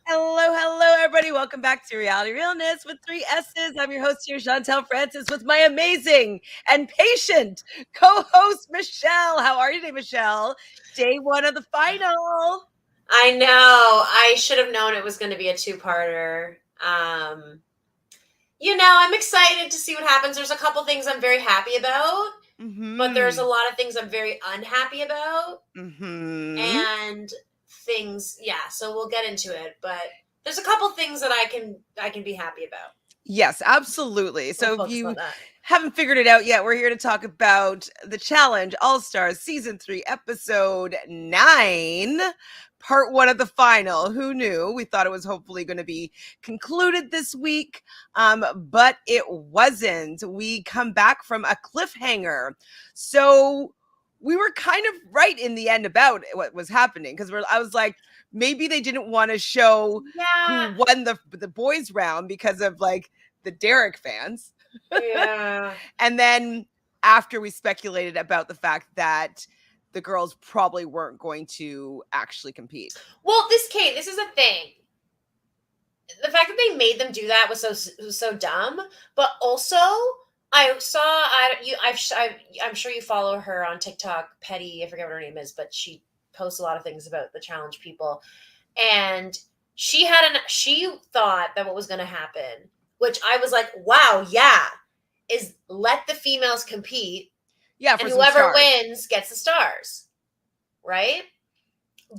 Hello, everybody. Welcome back to Reality Realness with 3 S's. I'm your host here, Chantele and Francis, with my amazing and patient co-host, Michelle. How are you today, Michelle? Day 1 of the final. I know. I should have known it was going to be a two-parter. I'm excited to see what happens. There's a couple things I'm very happy about, but there's a lot of things I'm very unhappy about. And things, so we'll get into it, but there's a couple things that I can be happy about. Yes, absolutely. So if you haven't figured it out yet, we're here to talk about the challenge, Allstars Season 3, Episode 9, Part 1 of the final. Who knew? We thought it was hopefully going to be concluded this week, but it wasn't. We come back from a cliffhanger. So we were kind of right in the end about what was happening, because I was like, maybe they didn't want to show who won the boys round because of like the Derrick fans. Yeah. And then after we speculated about the fact that the girls probably weren't going to actually compete. Well, this is a thing. The fact that they made them do that was so dumb, but also I'm sure you follow her on TikTok, Petty, I forget what her name is, but she posts a lot of things about the challenge people. And she thought that what was going to happen, which I was like, wow, is let the females compete. Yeah, and whoever wins gets the stars. Right?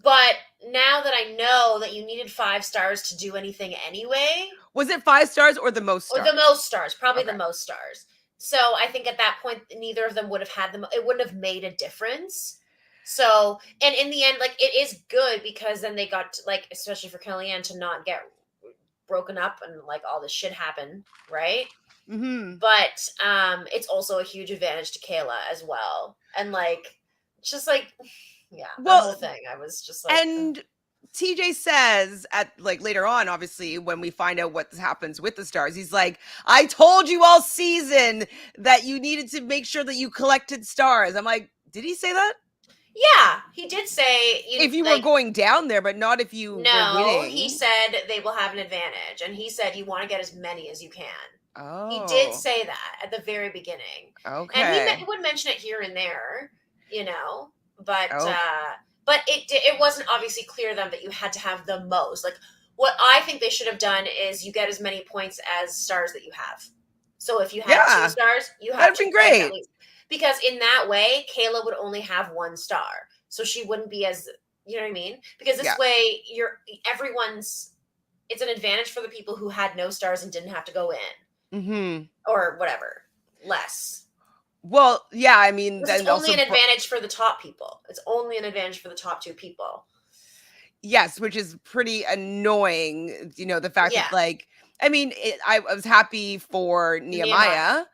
But now that I know that you needed 5 stars to do anything anyway. Was it 5 stars or the most stars? Or the most stars, probably the most stars. So I think at that point, neither of them would have had them. It wouldn't have made a difference. So, and in the end, like, it is good because then they got, like, especially for Kellyanne to not get broken up and, like, all this shit happen, right? But it's also a huge advantage to Kailah as well. And, like, just, like, the whole thing, I was just like... And TJ says at, like, later on, obviously, when we find out what happens with the stars, he's like, I told you all season that you needed to make sure that you collected stars. I'm like, did he say that? Yeah, he did say... if you were going down there, but not if you were winning. No, he said they will have an advantage. And he said you want to get as many as you can. Oh. He did say that at the very beginning. Okay. And he would mention it here and there, but but it wasn't obviously clear to them that you had to have the most. Like, what I think they should have done is you get as many points as stars that you have. So if you have 2 stars, you have that'd 2 been great. at least. Because in that way, Kailah would only have 1 star. So she wouldn't be as, you know what I mean? Because this way, it's an advantage for the people who had no stars and didn't have to go in. Or whatever, less. Well, yeah, I mean... It's only an advantage for the top people. It's only an advantage for the top 2 people. Yes, which is pretty annoying, the fact that, like... I mean, I was happy for Nehemiah.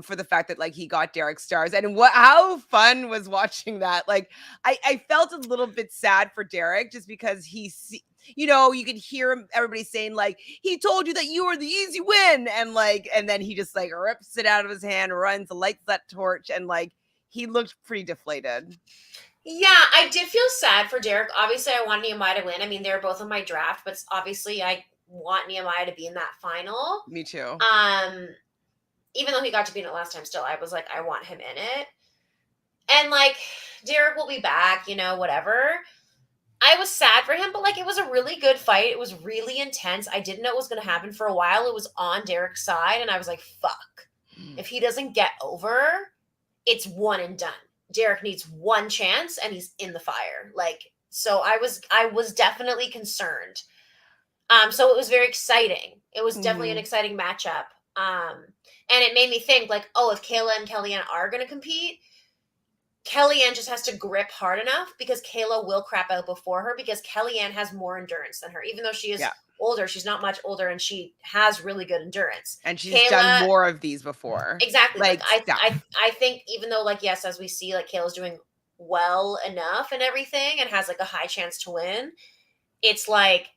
For the fact that, like, he got Derrick stars. And how fun was watching that. Like, I felt a little bit sad for Derrick just because you could hear everybody saying, like, he told you that you were the easy win. And then he just, like, rips it out of his hand, runs, lights that torch. And, like, he looked pretty deflated. Yeah, I did feel sad for Derrick. Obviously, I want Nehemiah to win. I mean, they're both in my draft, but obviously I want Nehemiah to be in that final. Me too. Even though he got to be in it last time, still, I was like, I want him in it. And, like, Derrick will be back, whatever. I was sad for him, but, like, it was a really good fight. It was really intense. I didn't know what was going to happen for a while. It was on Derrick's side, and I was like, fuck. If he doesn't get over, it's one and done. Derrick needs 1 chance, and he's in the fire. Like, so I was definitely concerned. So it was very exciting. It was definitely an exciting matchup. And it made me think, like, if Kailah and Kellyanne are going to compete, Kellyanne just has to grip hard enough because Kailah will crap out before her because Kellyanne has more endurance than her. Even though she is older, she's not much older, and she has really good endurance. And she's done more of these before. Exactly. Like I think even though, like, yes, as we see, like, Kailah's doing well enough and everything and has, like, a high chance to win, it's like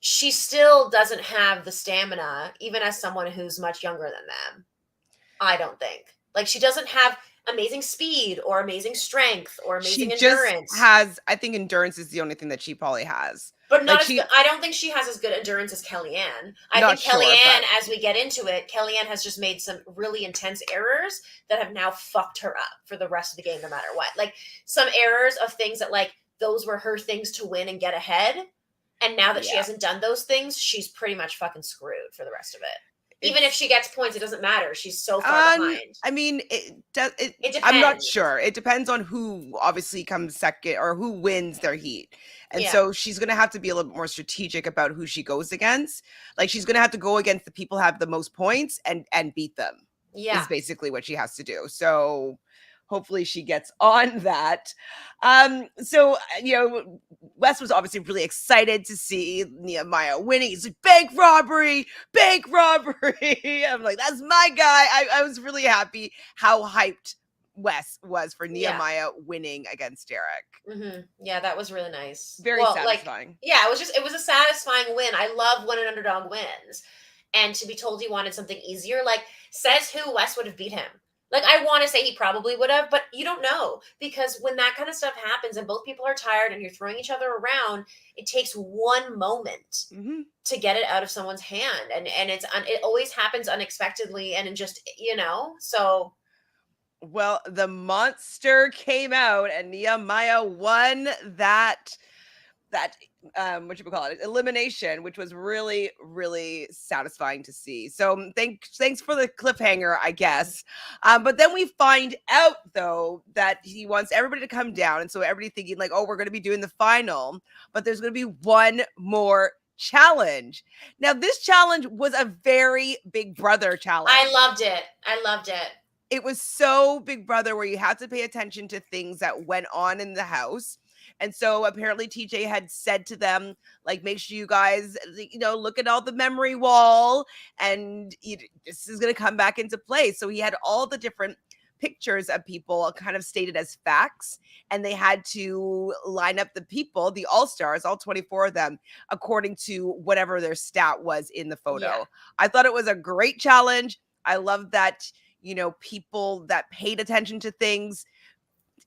she still doesn't have the stamina, even as someone who's much younger than them. I don't think. Like, she doesn't have, amazing speed or amazing strength or amazing She just endurance. has, I think endurance is the only thing that she probably has. But not Like as good. I don't think she has as good endurance as Kellyanne. I not think sure, Kellyanne, but as we get into it, Kellyanne has just made some really intense errors that have now fucked her up for the rest of the game, no matter what. Like some errors of things that like those were her things to win and get ahead. And now that she yeah. hasn't done those things, she's pretty much fucking screwed for the rest of it. Even if she gets points, it doesn't matter. She's so far behind. I mean, it does. It depends. I'm not sure. It depends on who obviously comes second or who wins their heat. And Yeah. so she's going to have to be a little bit more strategic about who she goes against. Like she's going to have to go against the people who have the most points and beat them. Yeah. Is basically what she has to do. So hopefully she gets on that. So, you know, Wes was obviously really excited to see Nehemiah winning. He's like, bank robbery. I'm like, that's my guy. I was really happy how hyped Wes was for Nehemiah winning against Derrick. Mm-hmm. Yeah, that was really nice. Very satisfying. It was a satisfying win. I love when an underdog wins. And to be told he wanted something easier, like, says who Wes would have beat him. Like, I want to say he probably would have, but you don't know. Because when that kind of stuff happens and both people are tired and you're throwing each other around, it takes one moment to get it out of someone's hand. And it always happens unexpectedly and just, you know, so... Well, the monster came out and Nehemiah won that what you call it, elimination, which was really, really satisfying to see. So thanks for the cliffhanger, I guess. But then we find out though that he wants everybody to come down, and so everybody thinking like, oh, we're going to be doing the final, but there's going to be one more challenge. Now, this challenge was a very Big Brother challenge. I loved it. It was so Big Brother where you had to pay attention to things that went on in the house. And so apparently TJ had said to them, like, make sure you guys, you know, look at all the memory wall and this is going to come back into play. So he had all the different pictures of people kind of stated as facts, and they had to line up the people, the Allstars, all 24 of them, according to whatever their stat was in the photo. Yeah. I thought it was a great challenge. I love that, you know, people that paid attention to things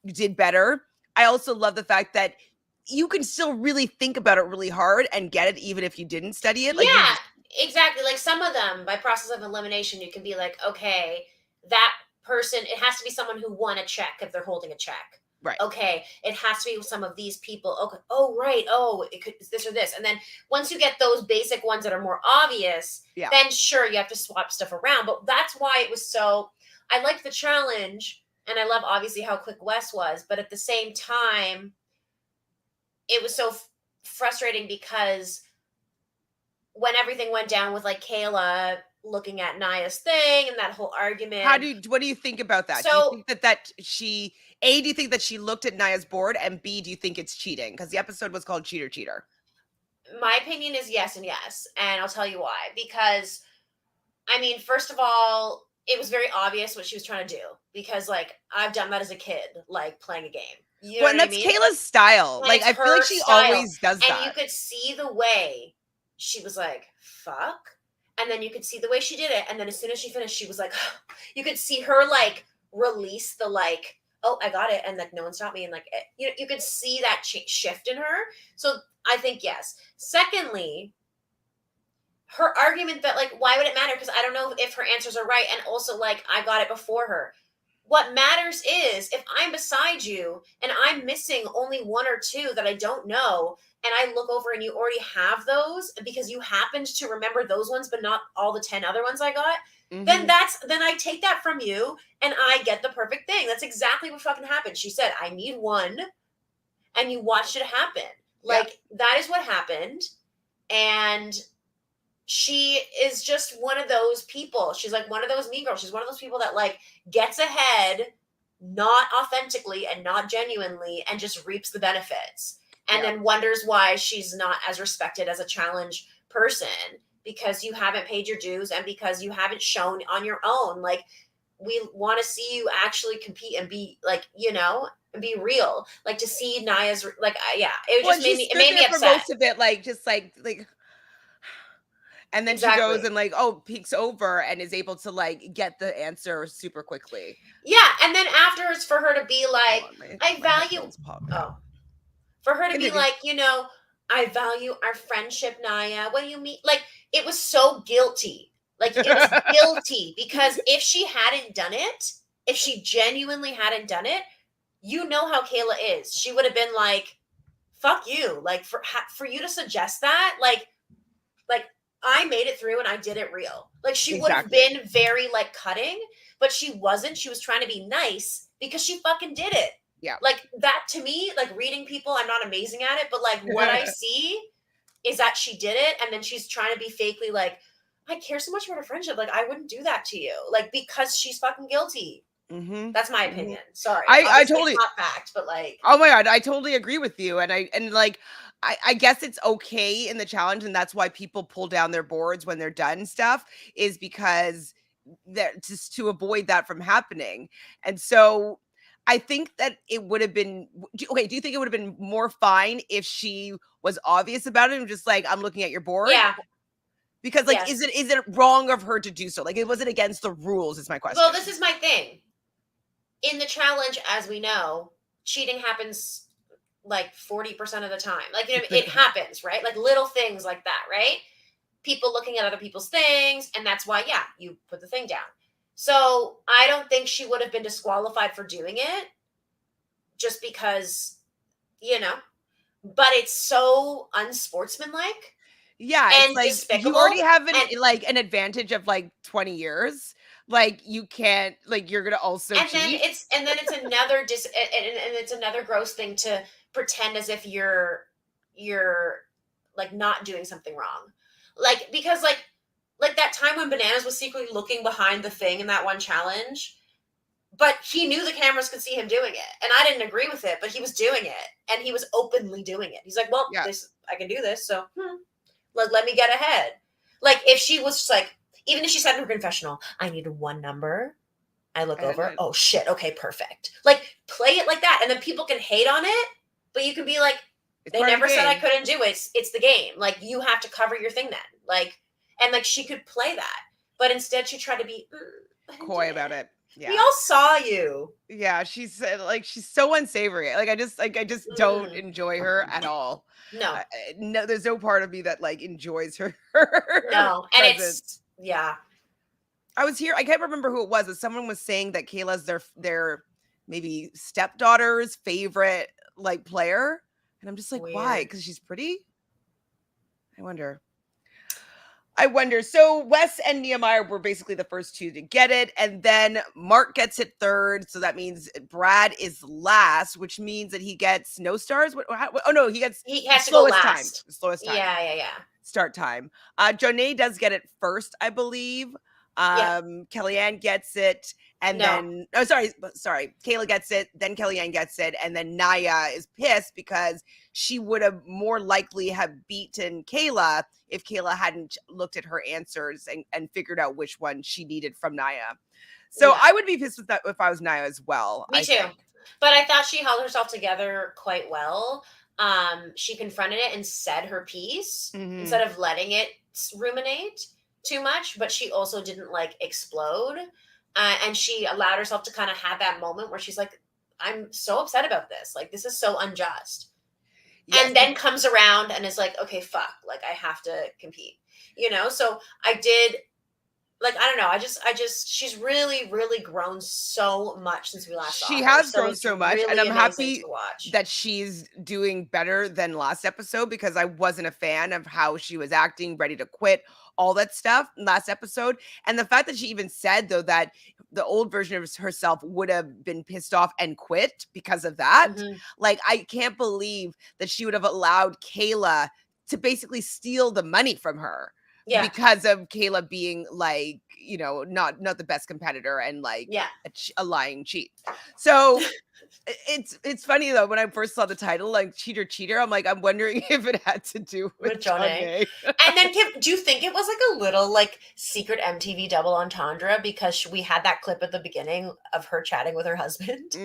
did better. I also love the fact that you can still really think about it really hard and get it even if you didn't study it. Like, yeah, exactly. Like some of them, by process of elimination, you can be like, okay, that person, it has to be someone who won a check if they're holding a check. Right. Okay, it has to be some of these people. Okay. Oh, right. Oh, it could this or this. And then once you get those basic ones that are more obvious, then sure, you have to swap stuff around. But that's why it was so, I liked the challenge, and I love obviously how quick Wes was, but at the same time, it was so frustrating because when everything went down with like Kailah looking at Naya's thing and that whole argument. What do you think about that? So, do you think that she, A, do you think that she looked at Naya's board, and B, do you think it's cheating? Because the episode was called Cheater Cheater. My opinion is yes and yes. And I'll tell you why. Because, I mean, first of all, it was very obvious what she was trying to do. Because, like, I've done that as a kid, like, playing a game. You know what I mean? Kailah's style. Like, I feel like she always does that. And you could see the way she was like, fuck. And then you could see the way she did it. And then as soon as she finished, she was like, you could see her like release the like, oh, I got it. And like, no one stopped me. And like, you could see that shift in her. So I think yes. Secondly, her argument that like, why would it matter? Because I don't know if her answers are right. And also like, I got it before her. What matters is if I'm beside you and I'm missing only one or two that I don't know, and I look over and you already have those because you happened to remember those ones, but not all the 10 other ones I got, then I take that from you and I get the perfect thing. That's exactly what fucking happened. She said, I need one, and you watched it happen. Like, that is what happened. And she is just one of those people. She's like one of those mean girls. She's one of those people that like gets ahead, not authentically and not genuinely, and just reaps the benefits. And then wonders why she's not as respected as a challenge person, because you haven't paid your dues and because you haven't shown on your own. Like, we want to see you actually compete and be like, you know, and be real. Like, to see Naya's like, it just made me upset. For most of it, like, just like And then she goes and like, peeks over and is able to like get the answer super quickly. Yeah, and then afterwards for her to be like, I value for her to be like, I value our friendship, Naya. What do you mean? Like, it was so guilty. Like, it was guilty because if she hadn't done it, if she genuinely hadn't done it, you know how Kailah is. She would have been like, fuck you. Like, for you to suggest that, like I made it through and I did it real. Like, she would have been very like cutting, but she wasn't. She was trying to be nice because she fucking did it. Yeah. Like, that to me, like, reading people, I'm not amazing at it, but like what I see is that she did it, and then she's trying to be fakely like, I care so much about our friendship. Like, I wouldn't do that to you. Like, because she's fucking guilty. Mm-hmm. That's my opinion. Sorry. I totally, it's not fact, but like, oh my God, I totally agree with you. And I guess it's okay in the challenge, and that's why people pull down their boards when they're done stuff, is because they're just to avoid that from happening. And so I think that it would have been okay. Do you think it would have been more fine if she was obvious about it and just like, I'm looking at your board? Yeah. Because like, is it wrong of her to do so? Like, it wasn't against the rules, is my question. Well, this is my thing. In the challenge, as we know, cheating happens like 40% of the time. Like, it happens, right? Like, little things like that, right? People looking at other people's things, and that's why, you put the thing down. So I don't think she would have been disqualified for doing it just because, but it's so unsportsmanlike. Yeah, and it's like despicable. You already have an advantage of like 20 years. Like, you can't, like, you're gonna also and cheat. then it's another and it's another gross thing to pretend as if you're like not doing something wrong, like, because like that time when Bananas was secretly looking behind the thing in that one challenge, but he knew the cameras could see him doing it, and I didn't agree with it, but he was doing it, and he was openly doing it. He's like, well, I can do this, so like, let me get ahead. Like, if she was just like, even if she said in her confessional, I need one number, I look over, oh shit, okay, perfect. Like, play it like that, and then people can hate on it, but you can be like, they never said I couldn't do it. It's the game. Like, you have to cover your thing then. Like, and like, she could play that, but instead she tried to be coy about it. Yeah. We all saw you. Yeah, she's so unsavory. Like, I just don't enjoy her at all. No. No, there's no part of me that like enjoys her. No, and it's I was here. I can't remember who it was, but someone was saying that Kailah's their maybe stepdaughter's favorite like player, and I'm just like, weird. Why? Because she's pretty. I wonder. So Wes and Nehemiah were basically the first two to get it, and then Mark gets it third. So that means Brad is last, which means that he gets no stars. He has to go last. The slowest time. Yeah. Start time. Jonna does get it first, I believe. Kellyanne gets it, and then Kailah gets it, then Kellyanne gets it, and then Naya is pissed because she would have more likely have beaten Kailah if Kailah hadn't looked at her answers and figured out which one she needed from Naya. So I would be pissed with that if I was Naya as well. Me too. But I thought she held herself together quite well. She confronted it and said her piece instead of letting it ruminate too much, but she also didn't like explode, and she allowed herself to kind of have that moment where she's like, I'm so upset about this, like, this is so unjust. And then comes around and is like, okay, fuck, like, I have to compete, so I did, like, I don't know, I just she's really, really grown so much since we last saw her. She has grown so much, really, and I'm happy that she's doing better than last episode, because I wasn't a fan of how she was acting, ready to quit, all that stuff last episode. And the fact that she even said, though, that the old version of herself would have been pissed off and quit because of that. Like, I can't believe that she would have allowed Kailah to basically steal the money from her. Yeah. Because of Kailah being like, not the best competitor and like a lying cheat. So it's funny though, when I first saw the title, like cheater, I'm like, I'm wondering if it had to do with Jonna. And then do you think it was like a little like secret MTV double entendre because we had that clip at the beginning of her chatting with her husband?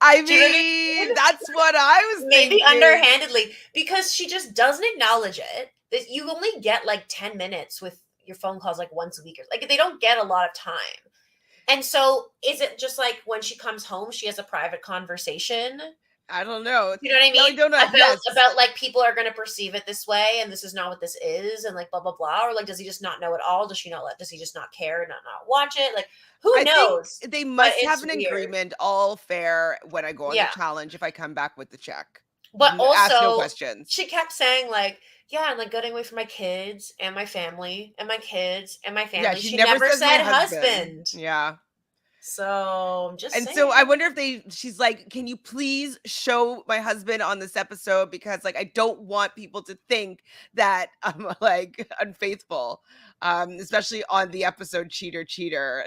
I mean, that's what I was maybe thinking. Underhandedly, because she just doesn't acknowledge it. That you only get like 10 minutes with your phone calls like once a week, or like they don't get a lot of time. And so is it just like when she comes home, she has a private conversation? I don't know. You know what I mean? Yes. About like people are going to perceive it this way, and this is not what this is, and like blah blah blah. Or like, does he just not know it all? Does he just not care, not watch it? Like, who knows? Think they must have an agreement, all fair, when I go on the challenge if I come back with the check. But also, ask no questions. She kept saying like, yeah, I'm like getting away from my kids and my family and my kids and my family. Yeah, she never said husband. Yeah. So I'm just saying. So I wonder if she's like, can you please show my husband on this episode? Because like, I don't want people to think that I'm like unfaithful, especially on the episode Cheater.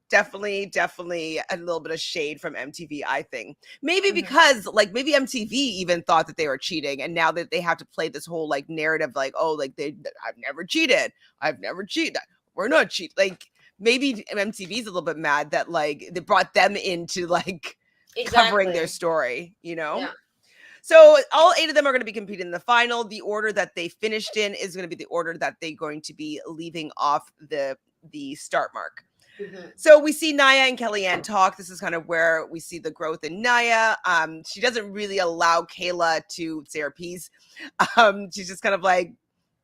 Definitely a little bit of shade from MTV, I think. Maybe because like maybe MTV even thought that they were cheating, and now that they have to play this whole like narrative like, oh, like I've never cheated. We're not cheating. Like maybe MTV's a little bit mad that like they brought them into like covering their story, you know? Yeah. So all 8 of them are going to be competing in the final. The order that they finished in is going to be the order that they're going to be leaving off the start mark. So we see Nia and Kellyanne talk. This is kind of where we see the growth in Nia. She doesn't really allow Kailah to say her piece. She's just kind of like,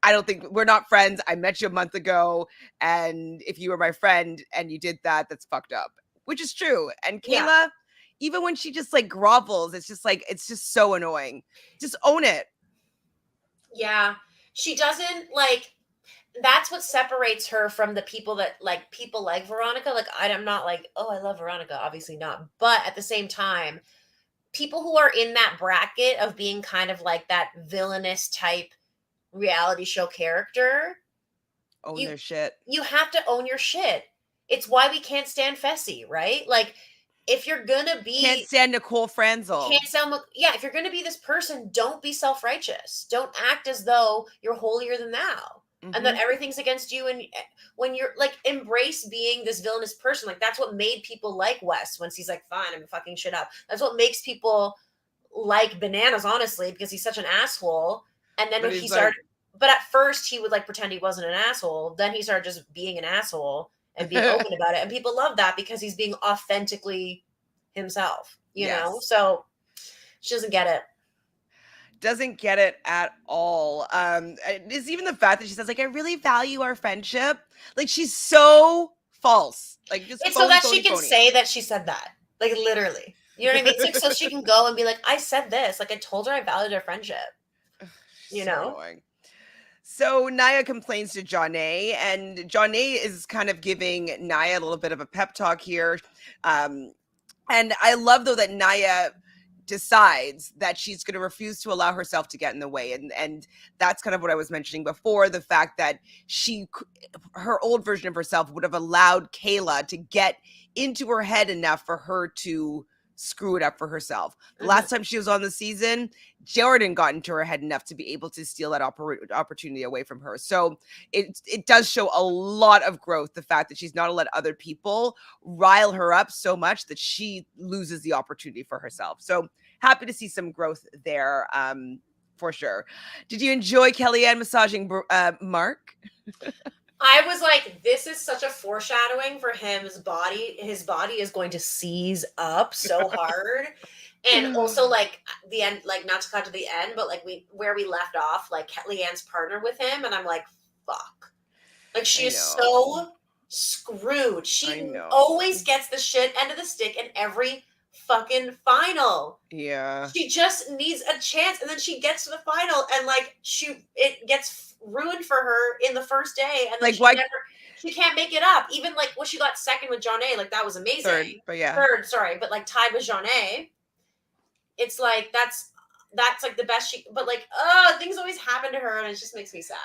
I don't think we're not friends. I met you a month ago. And if you were my friend and you did that, that's fucked up, which is true. And Kailah, even when she just like grovels, it's just so annoying. Just own it. Yeah. She doesn't like, that's what separates her from the people that like people like Veronica. Like I'm not like, oh, I love Veronica. Obviously not. But at the same time, people who are in that bracket of being kind of like that villainous type reality show character, own their shit. You have to own your shit. It's why we can't stand Fessy, right? Like if you're gonna be can't stand Nicole Franzel. If you're gonna be this person, don't be self-righteous. Don't act as though you're holier than thou. And that everything's against you. And when you're like, embrace being this villainous person. Like that's what made people like Wes once he's like, fine, I'm fucking shit up. That's what makes people like Bananas, honestly, because he's such an asshole. And then when he started, but at first he would like pretend he wasn't an asshole. Then he started just being an asshole and being open about it. And people love that because he's being authentically himself, you know? So she doesn't get it. Doesn't get it at all. It's even the fact that she says like, I really value our friendship. Like she's so false. Like just it's phony, so that she can say that she said that. Like literally. You know what I mean? It's like so she can go and be like, I said this. Like I told her I valued our friendship. You know? Annoying. So Nia complains to Jonna, and Jonna is kind of giving Nia a little bit of a pep talk here. And I love though that Nia decides that she's going to refuse to allow herself to get in the way, and that's kind of what I was mentioning before, the fact that her old version of herself would have allowed Kailah to get into her head enough for her to screw it up for herself. The last time she was on the season, Jordan got into her head enough to be able to steal that opportunity away from her. So it does show a lot of growth, the fact that she's not let other people rile her up so much that she loses the opportunity for herself. So happy to see some growth there, for sure. Did you enjoy Kellyanne massaging Mark? I was like, this is such a foreshadowing for him. His body is going to seize up so hard. And also like the end, like not to cut to the end, but like where we left off, like Kellyanne's partner with him. And I'm like, fuck. Like she is so screwed. She always gets the shit end of the stick in every fucking final. Yeah. She just needs a chance. And then she gets to the final and like it gets ruined for her in the first day, and like she can't make it up. Even like when she got second with Jonna, like that was amazing. Third, sorry, but like tied with Jonna. It's like that's like the best but like things always happen to her, and it just makes me sad.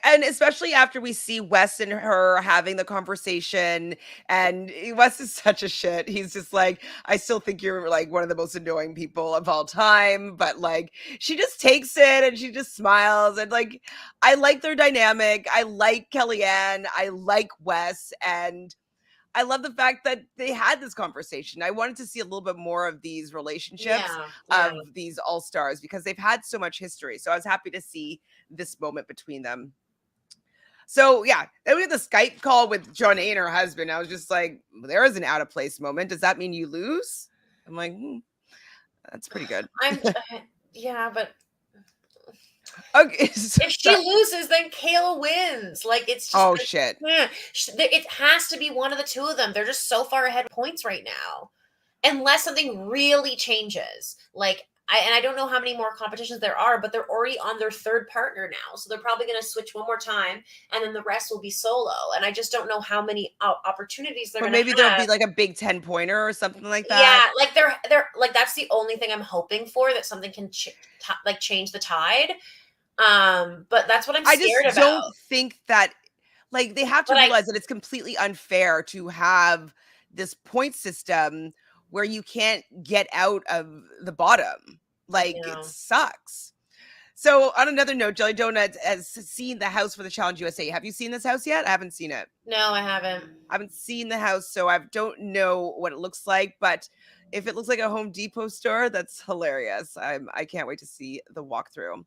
And especially after we see Wes and her having the conversation, and Wes is such a shit. He's just like, I still think you're like one of the most annoying people of all time, but like she just takes it and she just smiles, and like I like their dynamic. I like Kellyanne. I like Wes, and I love the fact that they had this conversation. I wanted to see a little bit more of these relationships of these all-stars because they've had so much history. So I was happy to see this moment between them. So yeah, then we had the Skype call with Jonna and her husband. I was just like, there is an out of place moment. Does that mean you lose? I'm like, that's pretty good. Yeah, but okay. So if she loses, then Kailah wins. Like, it's just oh like, shit. Yeah, it has to be one of the two of them. They're just so far ahead of points right now, unless something really changes. Like, I don't know how many more competitions there are, but they're already on their third partner now. So they're probably going to switch one more time, and then the rest will be solo. And I just don't know how many opportunities they're going to have. Maybe there'll be like a big 10-pointer or something like that. Yeah, like they're like, that's the only thing I'm hoping for, that something can change the tide. But that's what I'm scared about. I just don't think that, like, they have to realize that it's completely unfair to have this point system where you can't get out of the bottom. Like, it sucks. So on another note, Jelly Donut has seen the house for the Challenge USA. Have you seen this house yet? I haven't seen it. No, I haven't. I haven't seen the house, so I don't know what it looks like. But if it looks like a Home Depot store, that's hilarious. I can't wait to see the walkthrough.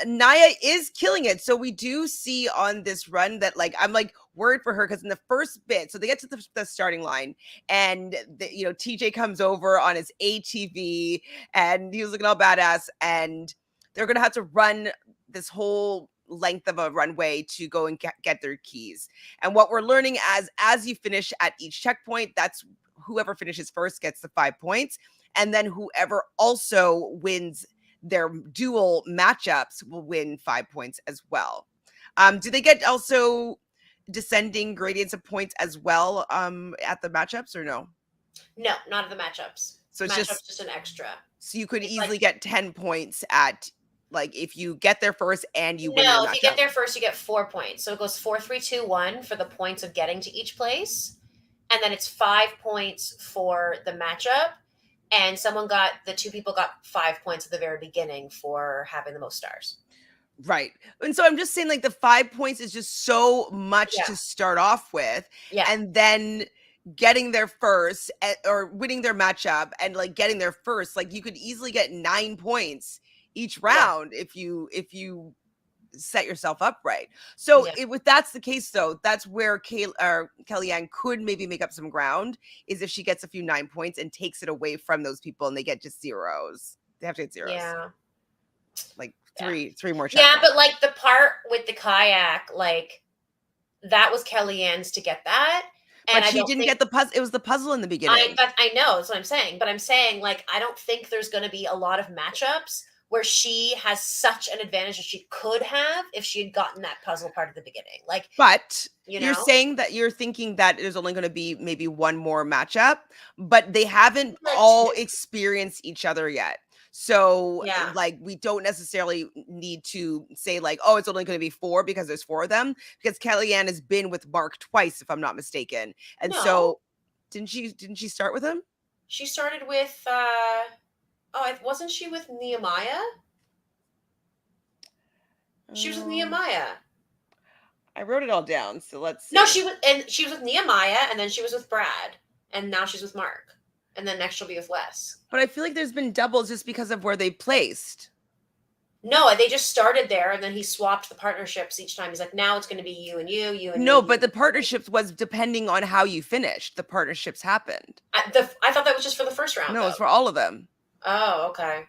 Naya is killing it. So we do see on this run that, like, I'm like worried for her because in the first bit, so they get to the starting line and TJ comes over on his ATV and he was looking all badass, and they're going to have to run this whole length of a runway to go and get their keys. And what we're learning as you finish at each checkpoint, that's whoever finishes first gets the 5 points. And then whoever also wins their dual matchups will win 5 points as well. Do they get also descending gradients of points as well at the matchups, or no? No, not at the matchups. So it's just an extra. So you could easily get 10 points at, like, if you get there first and you win. No, if you get there first, you get 4 points. So it goes 4, 3, 2, 1 for the points of getting to each place. And then it's 5 points for the matchup. And the 2 people got 5 points at the very beginning for having the most stars. Right. And so I'm just saying, like, the 5 points is just so much to start off with. Yeah. And then getting there first or winning their matchup and, like, getting there first, like, you could easily get 9 points each round if you set yourself up right. So if that's the case, though, that's where Kellyanne could maybe make up some ground, is if she gets a few 9 points and takes it away from those people and they get just zeros. They have to get zeros. Yeah. Like three more checkpoints. Yeah, but like the part with the kayak, like, that was Kellyanne's to get that. And she didn't get the puzzle. It was the puzzle in the beginning. I know, that's what I'm saying. But I'm saying, like, I don't think there's going to be a lot of matchups where she has such an advantage that she could have if she had gotten that puzzle part at the beginning. Like, but you're saying that you're thinking that there's only going to be maybe one more matchup, but they haven't all experienced each other yet. So like, we don't necessarily need to say, like, oh, it's only going to be 4 because there's 4 of them, because Kellyanne has been with Mark twice, if I'm not mistaken. And so didn't she start with him? She started with wasn't she with Nehemiah? She was with Nehemiah. I wrote it all down, so let's see. No, she was with Nehemiah, and then she was with Brad, and now she's with Mark. And then next she'll be with Wes. But I feel like there's been doubles just because of where they placed. No, they just started there, and then he swapped the partnerships each time. He's like, now it's going to be you and you, you and you. No, but the partnerships was depending on how you finished. The partnerships happened. I thought that was just for the first round. No, it's for all of them. Oh, okay.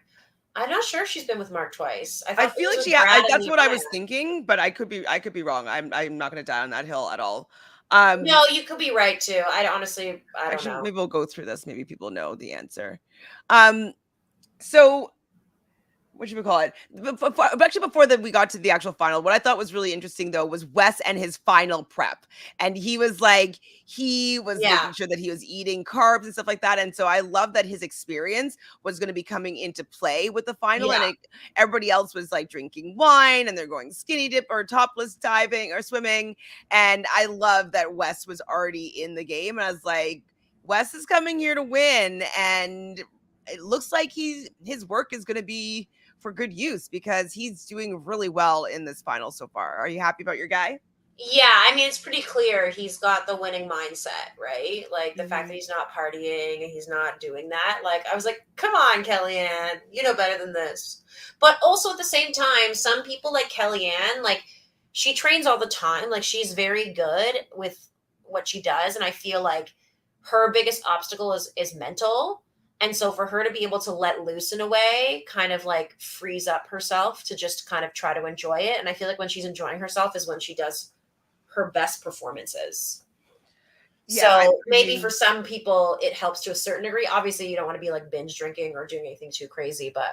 I'm not sure if she's been with Mark twice. I feel like that's what I was thinking, but I could be wrong. I'm not going to die on that hill at all. No, you could be right too. I don't know. Maybe we'll go through this. Maybe people know the answer. So what should we call it? Actually, before we got to the actual final, what I thought was really interesting, though, was Wes and his final prep. And he was making sure that he was eating carbs and stuff like that. And so I love that his experience was going to be coming into play with the final. Yeah. And everybody else was like drinking wine and they're going skinny dip or topless diving or swimming. And I love that Wes was already in the game. And I was like, Wes is coming here to win. And it looks like his work is going to be for good use, because he's doing really well in this final so far. Are you happy about your guy? Yeah, I mean, it's pretty clear he's got the winning mindset, right? Like the fact that Mm-hmm. he's not partying and he's not doing that. Like, I was like, come on, Kellyanne, you know better than this. But also at the same time, some people like Kellyanne, like, she trains all the time. Like, she's very good with what she does. And I feel like her biggest obstacle is mental. And so for her to be able to let loose in a way, kind of like frees up herself to just kind of try to enjoy it. And I feel like when she's enjoying herself is when she does her best performances. Yeah, I So maybe for mean, some people it helps to a certain degree. Obviously, you don't want to be like binge drinking or doing anything too crazy, but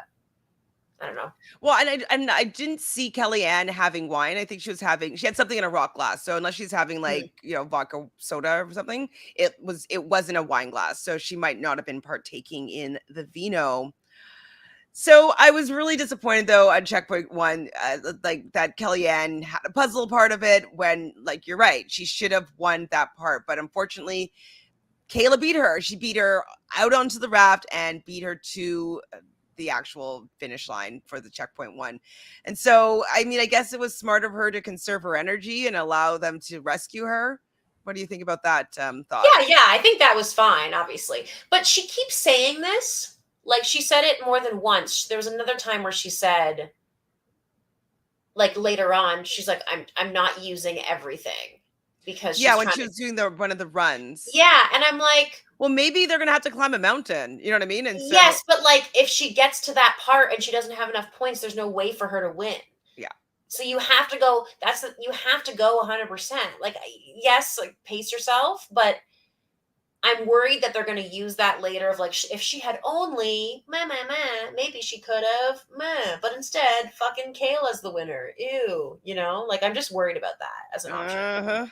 I don't know. well, and I didn't see Kellyanne having wine. I think she had something in a rock glass. So unless she's having Hmm. like, vodka soda or something, it wasn't a wine glass. So she might not have been partaking in the vino. So I was really disappointed though on checkpoint one, like that Kellyanne had a puzzle part of it when, like, you're right, she should have won that part, but unfortunately, Kailah beat her. She beat her out onto the raft and beat her to the actual finish line for the checkpoint one. And so, I mean, I guess it was smart of her to conserve her energy and allow them to rescue her. What do you think about that thought? Yeah, I think that was fine, obviously. But she keeps saying this. Like she said it more than once. There was another time where she said, like later on, she's like, I'm not using everything because Yeah, she's when trying she to. was doing one of the runs. Yeah, and I'm like, Well, maybe they're gonna have to climb a mountain. You know what I mean? And so, yes, but like if she gets to that part and she doesn't have enough points, there's no way for her to win. yeah. So you have to go. You have to go 100%. Like yes, like pace yourself, but I'm worried that they're going to use that later. Of like, if she had only maybe she could have but instead, fucking Kaylah's the winner. Ew, like I'm just worried about that as an option. Uh-huh.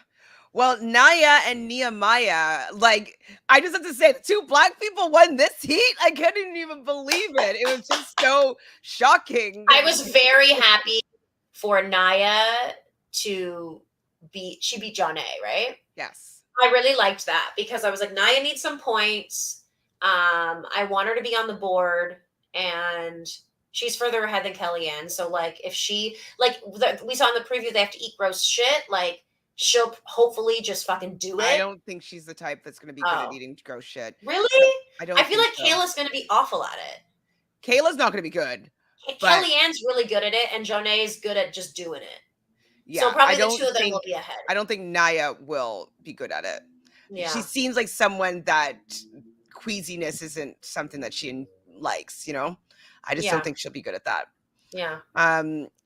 Well, Naya and Nehemiah, like, I just have to say, the two black people won this heat. I couldn't even believe it. It was just so shocking I that was very happy for Naya to beat. She beat Jonna, right? yes. I really liked that because I was like, Naya needs some points. I want her to be on the board, and she's further ahead than Kellyanne. So, like, if she, like, we saw in the preview, they have to eat gross shit. Like, she'll hopefully just fucking do I it. don't think she's the type that's going to be good at Oh, eating gross shit. So really? I I don't feel think like so. Kayla's going to be awful at it. Kaylah's not going to be good, but Kellyanne's really good at it, and Jonna's good at just doing it. So yeah, probably the two of them will be ahead. I don't think Naya will be good at it. She Yeah. seems like someone that queasiness isn't something that she likes, I just don't Yeah. think she'll be good at that. Yeah.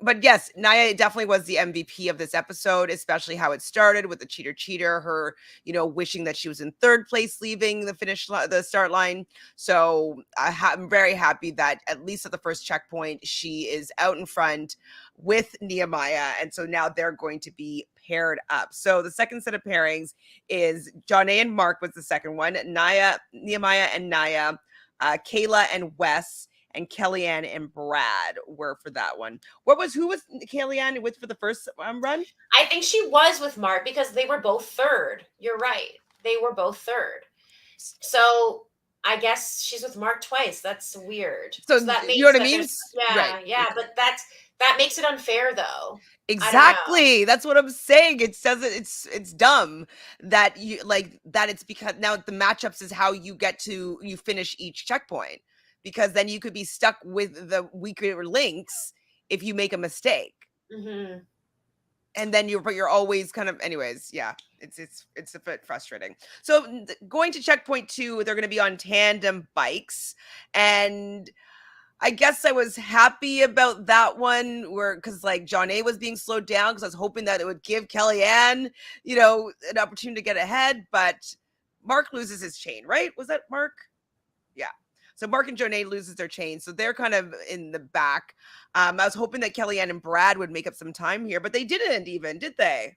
But yes, Naya definitely was the MVP of this episode, especially how it started with the cheater, her, wishing that she was in third place, leaving the start line. So I'm very happy that at least at the first checkpoint, she is out in front with Nehemiah. And so now they're going to be paired up. So the second set of pairings is Jonna and Mark was the second one, Nehemiah and Naya, Kailah and Wes, and Kellyanne and Brad were for that one. Who was Kellyanne with for the first run? I think she was with Mark because they were both third. You're right. They were both third. So I guess she's with Mark twice. That's weird. So So that you know means what I that mean? there's Right. yeah, but that makes it unfair though. I don't know. Exactly. That's what I'm saying. It says it's dumb that you like that it's because now the matchups is how you finish each checkpoint, because then you could be stuck with the weaker links if you make a mistake. Mm-hmm. And then you're always kind of, anyways, yeah, it's a bit frustrating. So going to checkpoint 2, they're going to be on tandem bikes, and I guess I was happy about that one, where because like Jonna was being slowed down because I was hoping that it would give Kellyanne, an opportunity to get ahead, but Mark loses his chain, right? Was that Mark? Yeah. So Mark and Jonna loses their chain, so they're kind of in the back. I was hoping that Kellyanne and Brad would make up some time here, but they didn't even, did they?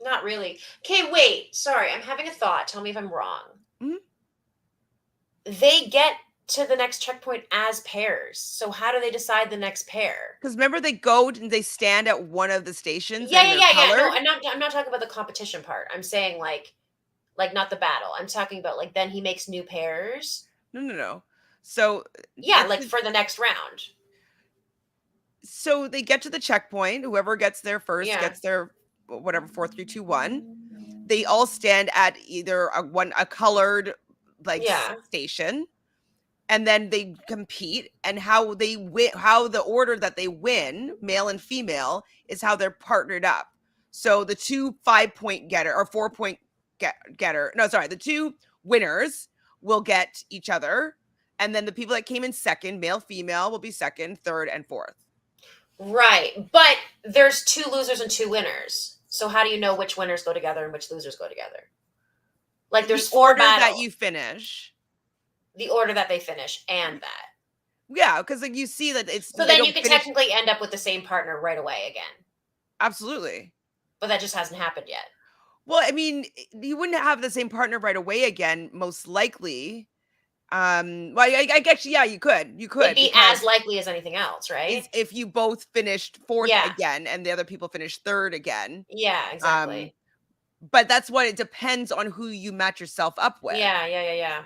Not really. Okay, wait. Sorry, I'm having a thought. Tell me if I'm wrong. Mhm. They get to the next checkpoint as pairs. So how do they decide the next pair? Because remember, they go and they stand at one of the stations Yeah, and yeah, they're yeah, yeah. No, colored. I'm not talking about the competition part. I'm saying like not the battle. I'm talking about like then he makes new pairs. No. So Yeah, like for the next round. so they get to the checkpoint. Whoever gets there first Yeah. gets there whatever, 4, 3, 2, 1. They all stand at either a colored like station, and then they compete, and how they win, how the order that they win, male and female, is how they're partnered up. So the 2 5-point getter or 4-point getter, no, sorry, the 2 winners will get each other, and then the people that came in second, male, female, will be second, third, and fourth. Right, but there's 2 losers and 2 winners. So how do you know which winners go together and which losers go together? Like there's 4 battles. That you finish. The order that they finish and that. Yeah, because like you see that it's... So then you could technically end up with the same partner right away again. Absolutely. But that just hasn't happened yet. Well, I mean, you wouldn't have the same partner right away again, most likely. Well, I guess, yeah, you could. It'd be as likely as anything else, right? If you both finished fourth again and the other people finished third again. Yeah, exactly. But that's what it depends on who you match yourself up with. Yeah.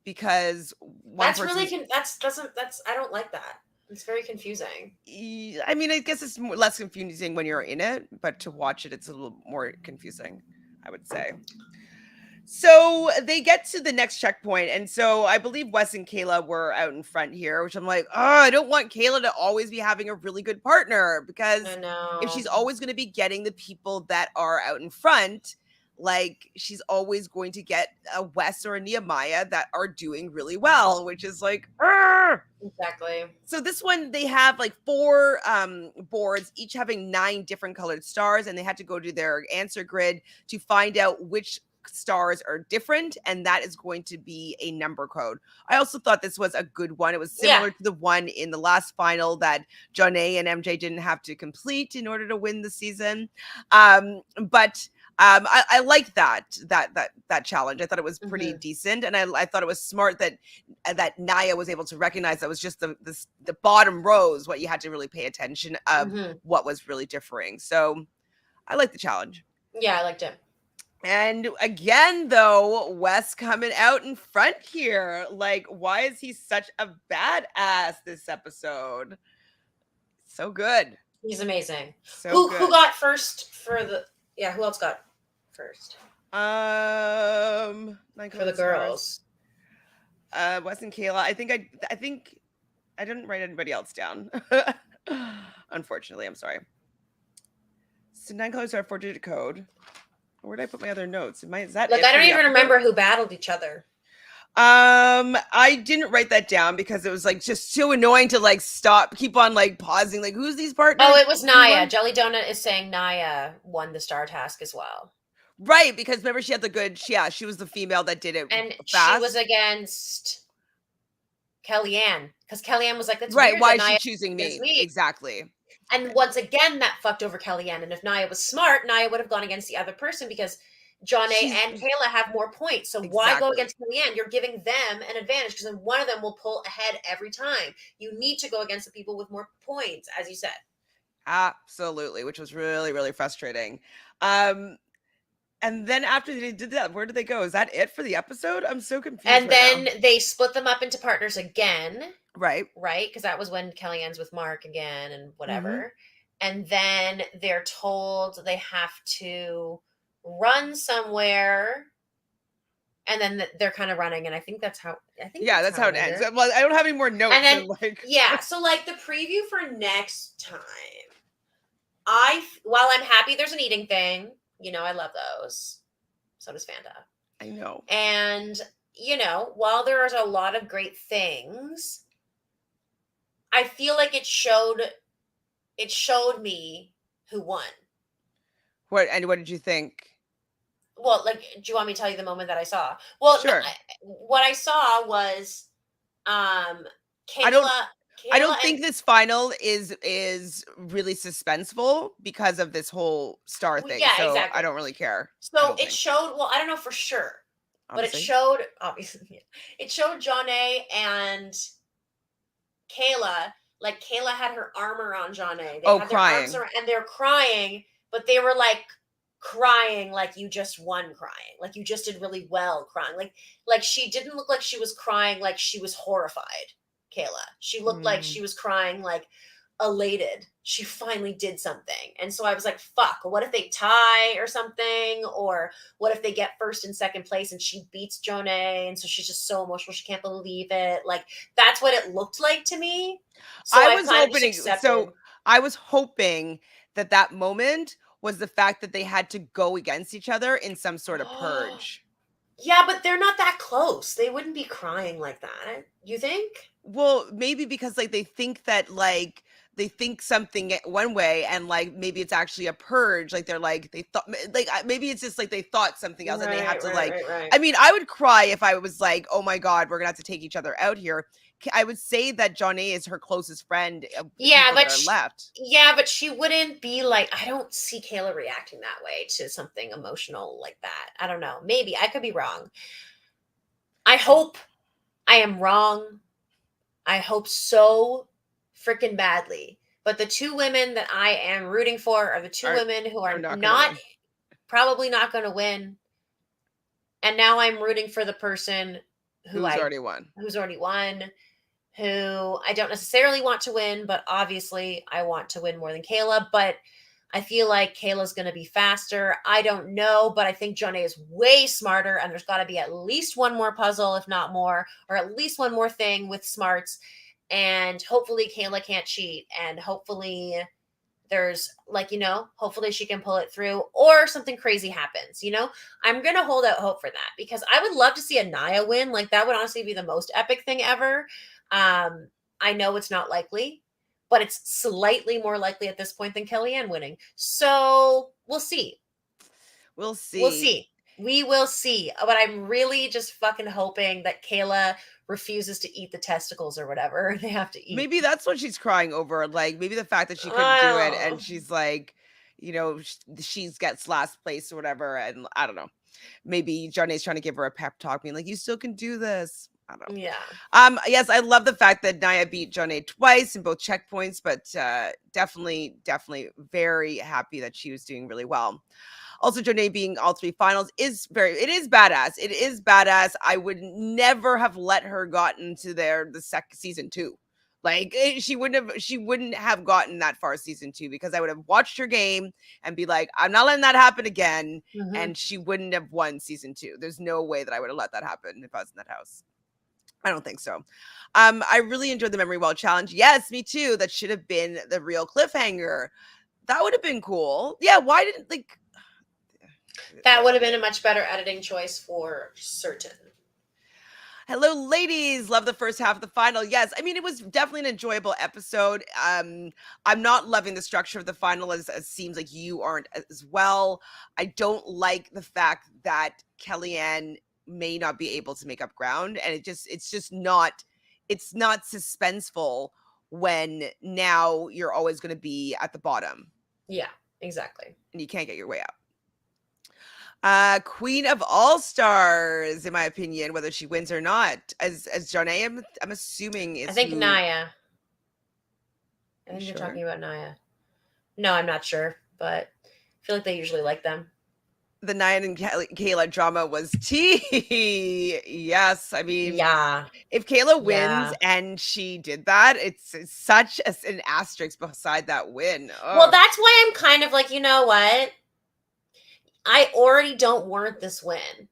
Because that's really I don't like that. It's very confusing. I mean, I guess it's less confusing when you're in it, but to watch it, it's a little more confusing, I would say. So they get to the next checkpoint, and so I believe Wes and Kailah were out in front here, which I'm like, oh, I don't want Kailah to always be having a really good partner, because if she's always going to be getting the people that are out in front, like she's always going to get a Wes or a Nehemiah that are doing really well, which is like, argh! Exactly. So this one, they have like 4 boards, each having 9 different colored stars, and they had to go to their answer grid to find out which stars are different, and that is going to be a number code. I also thought this was a good one. It was similar to the one in the last final that Jonna and MJ didn't have to complete in order to win the season. But I liked that challenge. I thought it was pretty decent, and I thought it was smart that Naya was able to recognize that was just the bottom rows what you had to really pay attention of what was really differing. So I like the challenge. Yeah, I liked it. And again, though, Wes coming out in front here. Like, why is he such a badass this episode? So good. He's amazing. So who got first for the... Yeah, who else got first? For the girls. Wes and Kailah. I think I didn't write anybody else down. Unfortunately, I'm sorry. So 9 colors are a 4-digit code. Where did I put my other notes? Is that Look, I don't even remember who battled each other. I didn't write that down because it was like just too annoying to like keep on like pausing. Like, who's these partners? Oh, it was Naya. Jelly Donut is saying Naya won the star task as well. Right, because remember she had the good. She was the female that did it, and fast. She was against Kellyanne because Kellyanne was like, "That's right. Weird Why that is she choosing me?" Exactly. And once again, that fucked over Kellyanne. And if Naya was smart, Naya would have gone against the other person because Jonna and Kailah have more points. So why go against Kellyanne? You're giving them an advantage because then one of them will pull ahead every time. You need to go against the people with more points, as you said. Absolutely, which was really, really frustrating. And then after they did that, where did they go? Is that it for the episode? I'm so confused. And then they split them up into partners again. Right. Because that was when Kellyanne's with Mark again and whatever. And then they're told they have to run somewhere. And then they're kind of running. And I think that's how... that's how it ends. Well, I don't have any more notes. And then, so like the preview for next time, while I'm happy there's an eating thing, I love those. So does Fanta. I know. And, while there's a lot of great things, I feel like it showed me who won. What did you think? Well, like, do you want me to tell you the moment that I saw? Well, sure. What I saw was Kailah. I don't think this final is really suspenseful because of this whole star thing. Yeah, so exactly. I don't really care. So it showed, well, I don't know for sure, obviously. But it showed, obviously, it showed Jonna and Kailah. Like, Kailah had her arm around Jonna. They had crying. Their arms around, and they're crying, but they were like crying like you just won crying. Like you just did really well crying. Like she didn't look like she was crying like she was horrified. Kailah. She looked like she was crying like, elated. She finally did something. And so I was like, fuck, what if they tie or something? Or what if they get first and second place and she beats Jonna? And so she's just so emotional. She can't believe it. Like, that's what it looked like to me. So I I was kind of just hoping, accepted. so I was hoping that that moment was the fact that they had to go against each other in some sort of purge. Yeah, but they're not that close. They wouldn't be crying like that. You think? Well, maybe because like they think that like they think something one way and like maybe it's actually a purge, like they're like they thought like maybe it's just like they thought something else and they have Right, to right, like, right, right. I mean, I would cry if I was like, oh my god, we're gonna have to take each other out here. I would say that Jonna is her closest friend of the Yeah, people that are left. but she wouldn't be like, I don't see Kailah reacting that way to something emotional like that. I don't know. Maybe I could be wrong. I hope I am wrong. I hope so freaking badly. But the two women that I am rooting for are the two Are women who are not gonna not win. probably not going to win. And now I'm rooting for the person Who's already won. who's already won, who I don't necessarily want to win, but obviously I want to win more than Kailah. But I feel like Kaylah's going to be faster. I don't know, but I think Jonna is way smarter, and there's got to be at least one more puzzle, if not more, or at least one more thing with smarts. And hopefully Kailah can't cheat, and hopefully there's like, hopefully she can pull it through, or something crazy happens. I'm gonna hold out hope for that, because I would love to see a Nia win. Like, that would honestly be the most epic thing ever. I know it's not likely, but it's slightly more likely at this point than Kellyanne winning. So we'll see. We'll see. We'll see. We will see. But I'm really just fucking hoping that Kailah refuses to eat the testicles or whatever they have to eat. Maybe that's what she's crying over. Like maybe the fact that she couldn't do it, and she's like, she's gets last place or whatever. And I don't know. Maybe Jonna's trying to give her a pep talk, being like, "You still can do this." I don't know. Yeah. Yes, I love the fact that Nia beat Jonna twice in both checkpoints, but definitely very happy that she was doing really well. Also, Jonna being all three finals it is badass. It is badass. I would never have let her gotten to the second season 2. Like she wouldn't have gotten that far season 2, because I would have watched her game and be like, I'm not letting that happen again. Mm-hmm. And she wouldn't have won season 2. There's no way that I would have let that happen if I was in that house. I don't think so. I really enjoyed the memory wall challenge. Yes, me too. That should have been the real cliffhanger. That would have been cool. Yeah, why didn't that would have been a much better editing choice for certain. Hello, ladies. Love the first half of the final. Yes, I mean, it was definitely an enjoyable episode. I'm not loving the structure of the final, as seems like you aren't as well. I don't like the fact that Kellyanne may not be able to make up ground, and it's not suspenseful when now you're always going to be at the bottom. Yeah, exactly. And you can't get your way out. Queen of Allstars, in my opinion, whether she wins or not, as Jonna, I'm assuming is. I think Nia. I think you're talking about Nia. No, I'm not sure, but I feel like they usually like them. The Nia and Kailah drama was tea. Yes, I mean, yeah. If Kailah wins and she did that, it's such an asterisk beside that win. Oh. Well, that's why I'm kind of like, you know what? I already don't warrant this win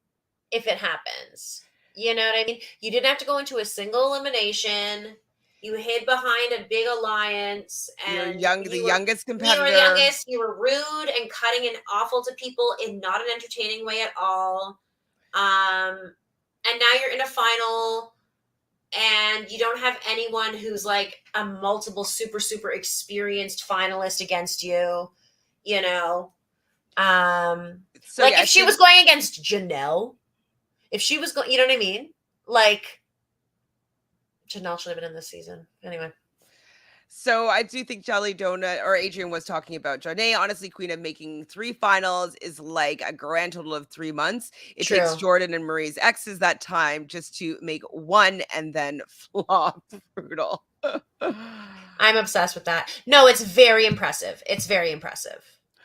if it happens. You know what I mean? You didn't have to go into a single elimination. You hid behind a big alliance, and the youngest competitor. You were the youngest. You were rude and cutting and awful to people in not an entertaining way at all. And now you're in a final, and you don't have anyone who's like a multiple super experienced finalist against you. You know. So like if she was going against Janelle, if she was going, you know what I mean? Like Janelle should have been in this season. Anyway. So I do think Jolly Donut or Adrian was talking about Jonna. Honestly, Queen of making 3 finals is like a grand total of 3 months. It takes Jordan and Marie's exes that time just to make 1 and then flop. Brutal. I'm obsessed with that. No, it's very impressive. It's very impressive.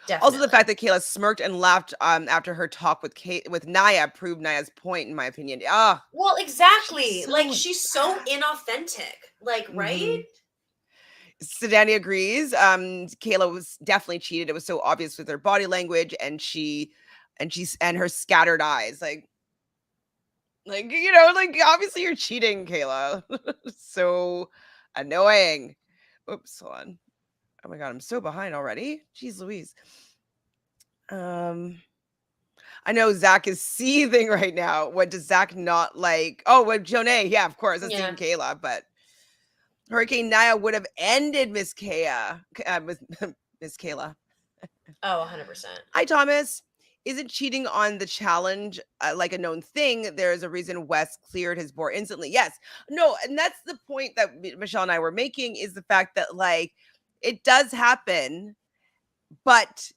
Definitely. Also, the fact that Kailah smirked and laughed after her talk with Nia proved Nia's point, in my opinion. Well, exactly. She's so inauthentic. Like, right? Sedani agrees. Kailah was definitely cheated. It was so obvious with her body language and her scattered eyes. Like, obviously you're cheating, Kailah. So annoying. Oops, hold on. Oh my god, I'm so behind already. Jeez Louise. I know Zach is seething right now. What does Zach not like? Oh, with Jonna. Yeah, of course. That's Team Kailah, but Hurricane Naya would have ended Miss Kaya. With Miss Kailah. Oh, 100%. Hi, Thomas. Isn't cheating on the challenge like a known thing? There's a reason Wes cleared his board instantly. Yes. No, and that's the point that Michelle and I were making, is the fact that, like, it does happen, but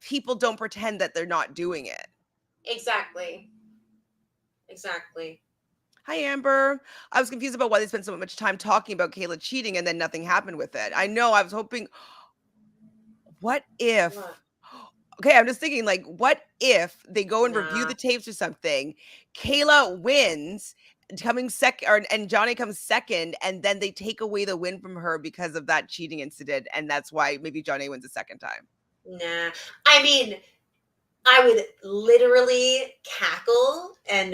people don't pretend that they're not doing it. Exactly. Hi, Amber. I was confused about why they spent so much time talking about Kailah cheating and then nothing happened with it. I know. I was hoping. What if? What? Okay, I'm just thinking, like, what if they go and review the tapes or something? Kailah wins, coming second, and Johnny comes second, and then they take away the win from her because of that cheating incident, and that's why maybe Johnny wins a second time. Nah, I mean, I would literally cackle, and